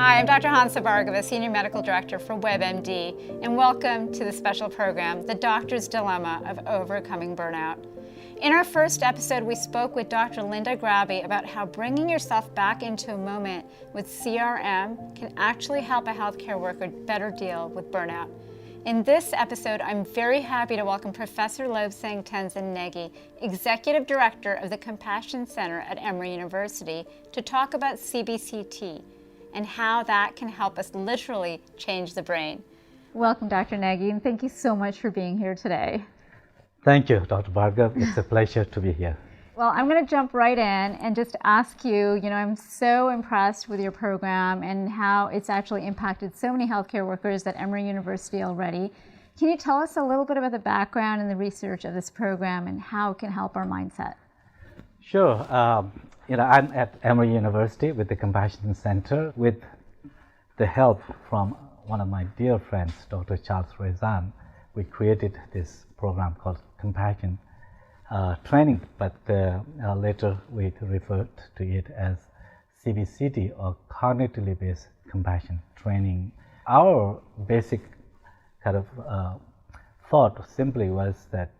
Hi, I'm Dr. Hansa Bhargava, Senior Medical Director for WebMD, and welcome to the special program, The Doctor's Dilemma of Overcoming Burnout. In our first episode, we spoke with Dr. Linda Graby about how bringing yourself back into a moment with CRM can actually help a healthcare worker better deal with burnout. In this episode, I'm very happy to welcome Professor Lobsang Tenzin Negi, Executive Director of the Compassion Center at Emory University, to talk about CBCT and how that can help us literally change the brain. Welcome, Dr. Negi, and thank you so much for being here today. Thank you, Dr. Bhargava. It's a pleasure to be here. Well, I'm going to jump right in and just ask you, I'm so impressed with your program and how it's actually impacted so many healthcare workers at Emory University already. Can you tell us a little bit about the background and the research of this program and how it can help our mindset? Sure. I'm at Emory University with the Compassion Center with the help from one of my dear friends, Dr. Charles Rezan. We created this program called Compassion Training, but later we referred to it as CBCT, or Cognitively Based Compassion Training. Our basic kind of thought simply was that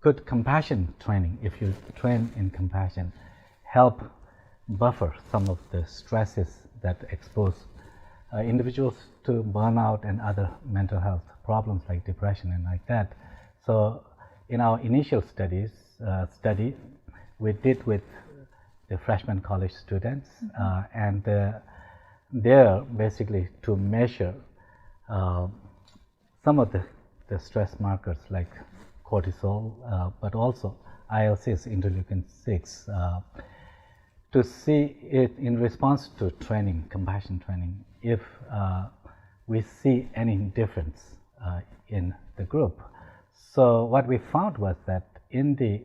good compassion training, if you train in compassion, help buffer some of the stresses that expose individuals to burnout and other mental health problems like depression and like that. So in our initial study we did with the freshman college students, and they're basically to measure some of the stress markers like cortisol, but also IL-6, interleukin-6, to see it in response to training, compassion training, if we see any difference in the group. So what we found was that in the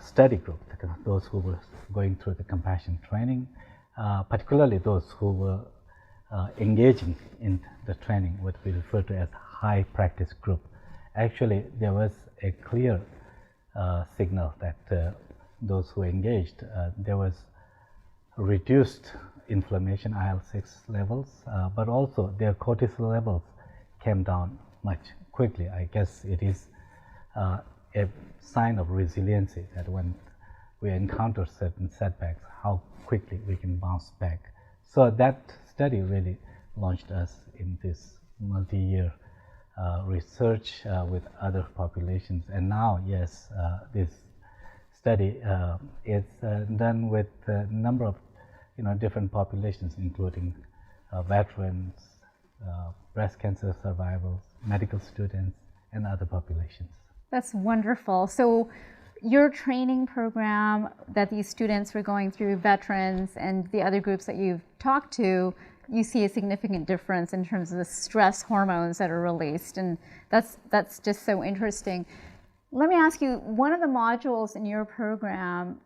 study group, those who were going through the compassion training, particularly those who were engaging in the training, what we refer to as high practice group, actually there was a clear signal that those who engaged, there was reduced inflammation, IL-6 levels, but also their cortisol levels came down much quickly. I guess it is a sign of resiliency, that when we encounter certain setbacks, how quickly we can bounce back. So that study really launched us in this multi-year research with other populations. And now, yes, this study is done with a number of different populations, including veterans, breast cancer survivors, medical students, and other populations. That's wonderful. So your training program that these students were going through, veterans and the other groups that you've talked to, you see a significant difference in terms of the stress hormones that are released, and that's just so interesting. Let me ask you, one of the modules in your program,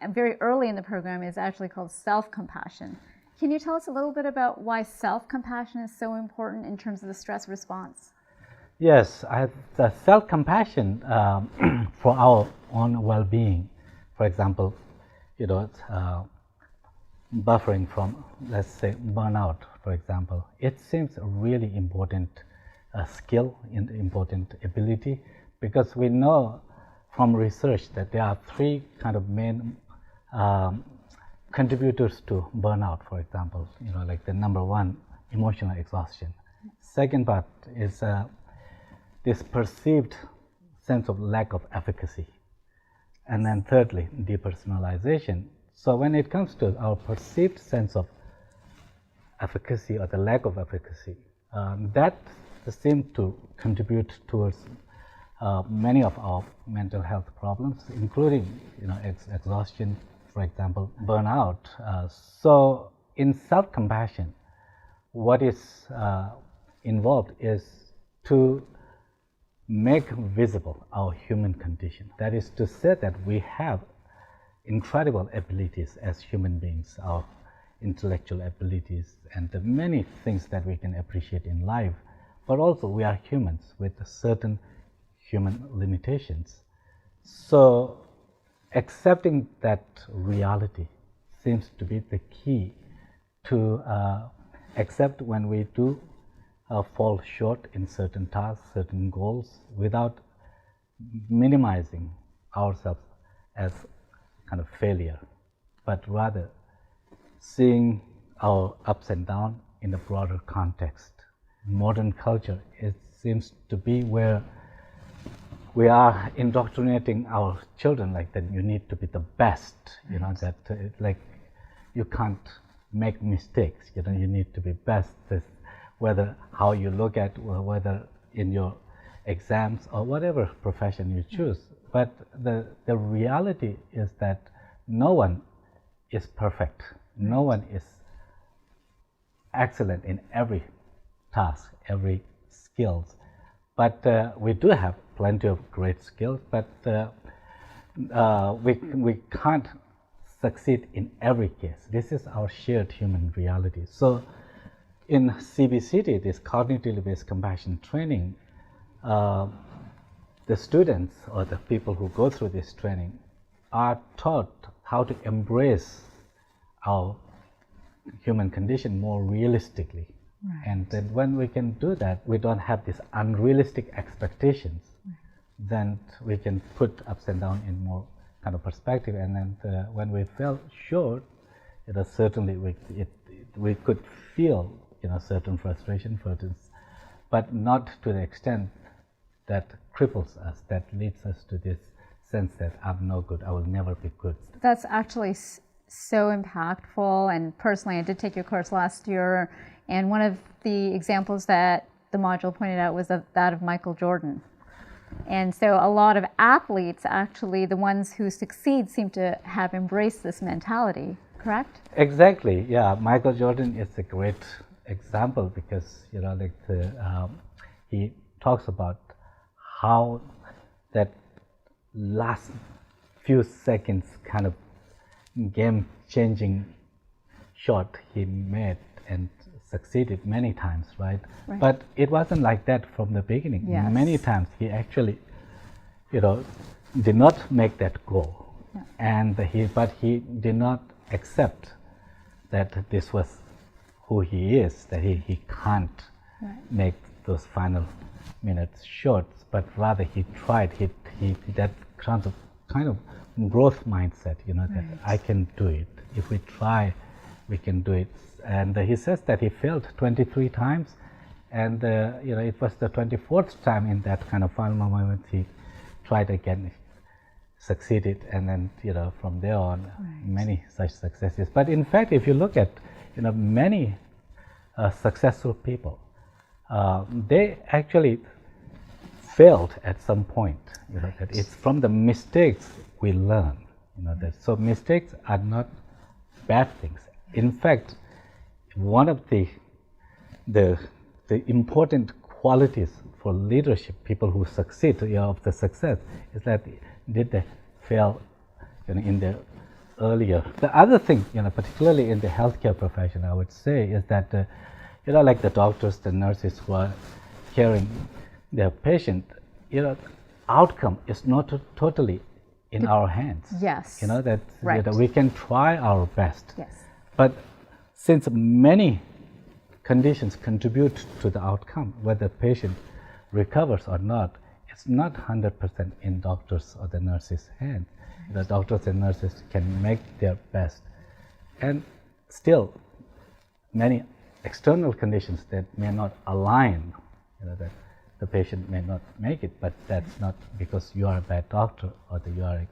very early in the program, is actually called self-compassion. Can you tell us a little bit about why self-compassion is so important in terms of the stress response? Yes, the self-compassion for our own well-being, for example, buffering from, let's say, burnout, for example, it seems a really important skill and important ability, because we know from research that there are three kind of main contributors to burnout, for example, like the number one, emotional exhaustion. Second part is this perceived sense of lack of efficacy. And then thirdly, depersonalization. So when it comes to our perceived sense of efficacy or the lack of efficacy, that seems to contribute towards many of our mental health problems, including exhaustion, for example, burnout. So in self-compassion, what is involved is to make visible our human condition. That is to say that we have incredible abilities as human beings, our intellectual abilities, and the many things that we can appreciate in life, but also we are humans with certain human limitations. So accepting that reality seems to be the key to accept when we do fall short in certain tasks, certain goals, without minimizing ourselves as kind of failure, but rather seeing our ups and downs in a broader context. Modern culture, it seems to be where we are indoctrinating our children like that you need to be the best, you know, that like you can't make mistakes, you know, you need to be best, whether how you look at, whether in your exams or whatever profession you choose. But the reality is that no one is perfect, no one is excellent in every task, every skills. But we do have plenty of great skills, but we can't succeed in every case. This is our shared human reality. So in CBCT, this cognitively based compassion training, the students or the people who go through this training are taught how to embrace our human condition more realistically. Right. And then when we can do that, we don't have these unrealistic expectations, right. Then we can put ups and downs in more kind of perspective. And then when we fell short, you know, certainly we could feel, you know, certain frustration, but not to the extent that cripples us, that leads us to this sense that I'm no good, I will never be good. That's actually so impactful. And personally, I did take your course last year, and one of the examples that the module pointed out was that of Michael Jordan. And so a lot of athletes, actually, the ones who succeed, seem to have embraced this mentality, correct? Exactly, yeah. Michael Jordan is a great example because, you know, like he talks about how that last few seconds kind of game-changing shot he made and succeeded many times, right? But it wasn't like that from the beginning. Yes. Many times he actually, you know, did not make that goal, and but he did not accept that this was who he is, that he can't make those final minutes short, but rather he tried. He that kind of growth mindset, you know, that I can do it. If we try, we can do it. And he says that he failed 23 times, and you know, it was the 24th time in that kind of final moment he tried again, succeeded, and then, you know, from there on, many such successes. But in fact, if you look at, you know, many successful people, they actually failed at some point. You know, that it's from the mistakes we learn. You know, that so mistakes are not bad things. In fact, one of the important qualities for leadership, people who succeed, you know, of the success, is that did they fail, you know, in the earlier. The other thing, you know, particularly in the healthcare profession, I would say, is that you know, like the doctors, the nurses who are caring their patient, you know, outcome is not totally in our hands. Yes. You know, that you know, we can try our best. Yes. But since many conditions contribute to the outcome, whether the patient recovers or not, it's not 100% in doctors or the nurses' hands. The doctors and nurses can make their best, and still many external conditions that may not align, you know, that the patient may not make it, but that's not because you are a bad doctor or that you are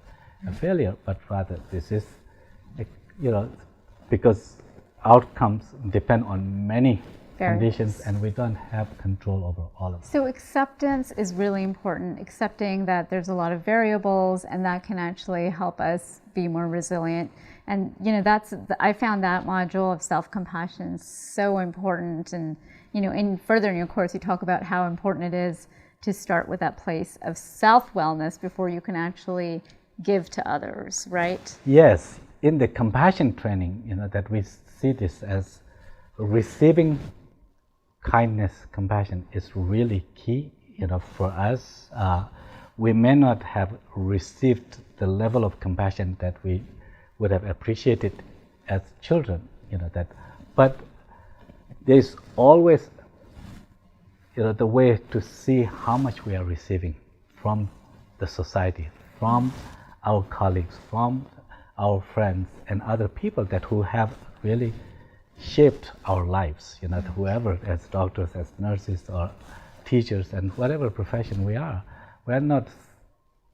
a failure, but rather this is, you know, because outcomes depend on many conditions, and we don't have control over all of them. So acceptance is really important, accepting that there's a lot of variables, and that can actually help us be more resilient. And, you know, I found that module of self-compassion so important. And, you know, further in your course, you talk about how important it is to start with that place of self-wellness before you can actually give to others, right? Yes. In the compassion training, you know, that we see this as receiving kindness, compassion is really key, you know, for us. We may not have received the level of compassion that we would have appreciated as children, you know, that, but there is always the way to see how much we are receiving from the society, from our colleagues, from our friends and other people that who have really shaped our lives, whoever, as doctors, as nurses, or teachers, and whatever profession we are not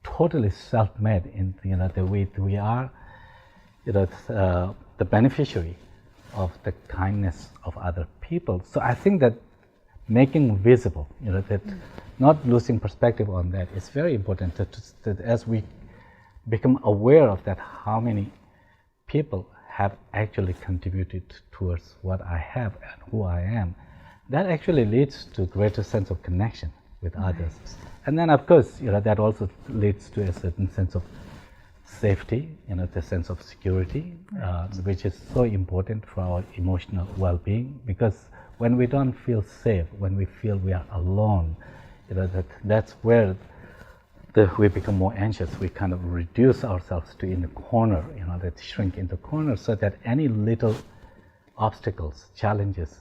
totally self-made in the way we are the beneficiary of the kindness of other people. So I think that making visible, that not losing perspective on that is very important. That as we become aware of that, how many people have actually contributed towards what I have and who I am, that actually leads to greater sense of connection with others. And then, of course, that also leads to a certain sense of safety, the sense of security, which is so important for our emotional well-being. Because when we don't feel safe, when we feel we are alone, that's where we become more anxious. We kind of reduce ourselves to in the corner, that shrink in the corner, so that any little obstacles, challenges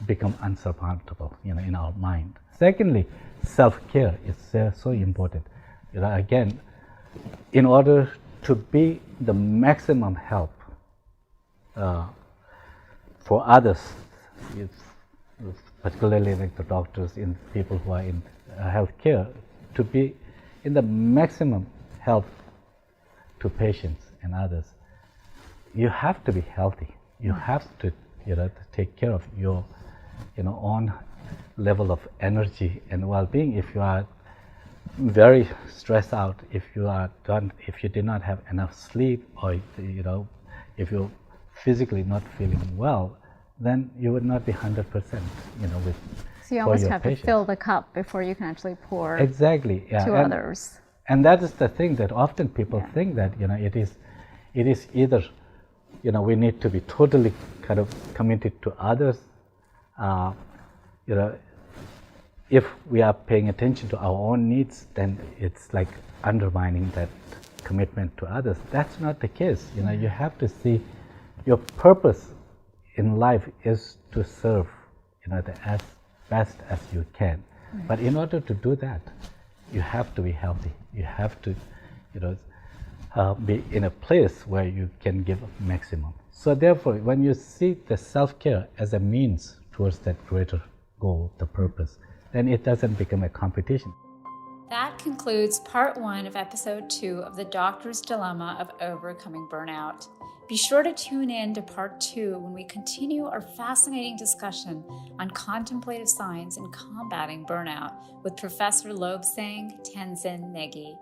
become unsurmountable, in our mind. Secondly, self-care is so important. Again, in order to be the maximum help for others, particularly like the doctors, in people who are in healthcare, to be in the maximum help to patients and others, you have to be healthy. You have to, to take care of your, own level of energy and well-being. If you are very stressed out, if you did not have enough sleep, or if you're physically not feeling well, then you would not be 100%, with. So you almost have to fill the cup before you can actually pour exactly to others. And that is the thing that often people think that it is either we need to be totally kind of committed to others. If we are paying attention to our own needs, then it's like undermining that commitment to others. That's not the case. You have to see your purpose in life is to serve, as best as you can. But in order to do that, you have to be healthy. You have to, be in a place where you can give maximum. So therefore, when you see the self-care as a means towards that greater goal, the purpose, then it doesn't become a competition. That concludes part 1 of episode 2 of the Doctor's Dilemma of Overcoming Burnout. Be sure to tune in to part 2 when we continue our fascinating discussion on contemplative science and combating burnout with Professor Lobsang Tenzin Negi.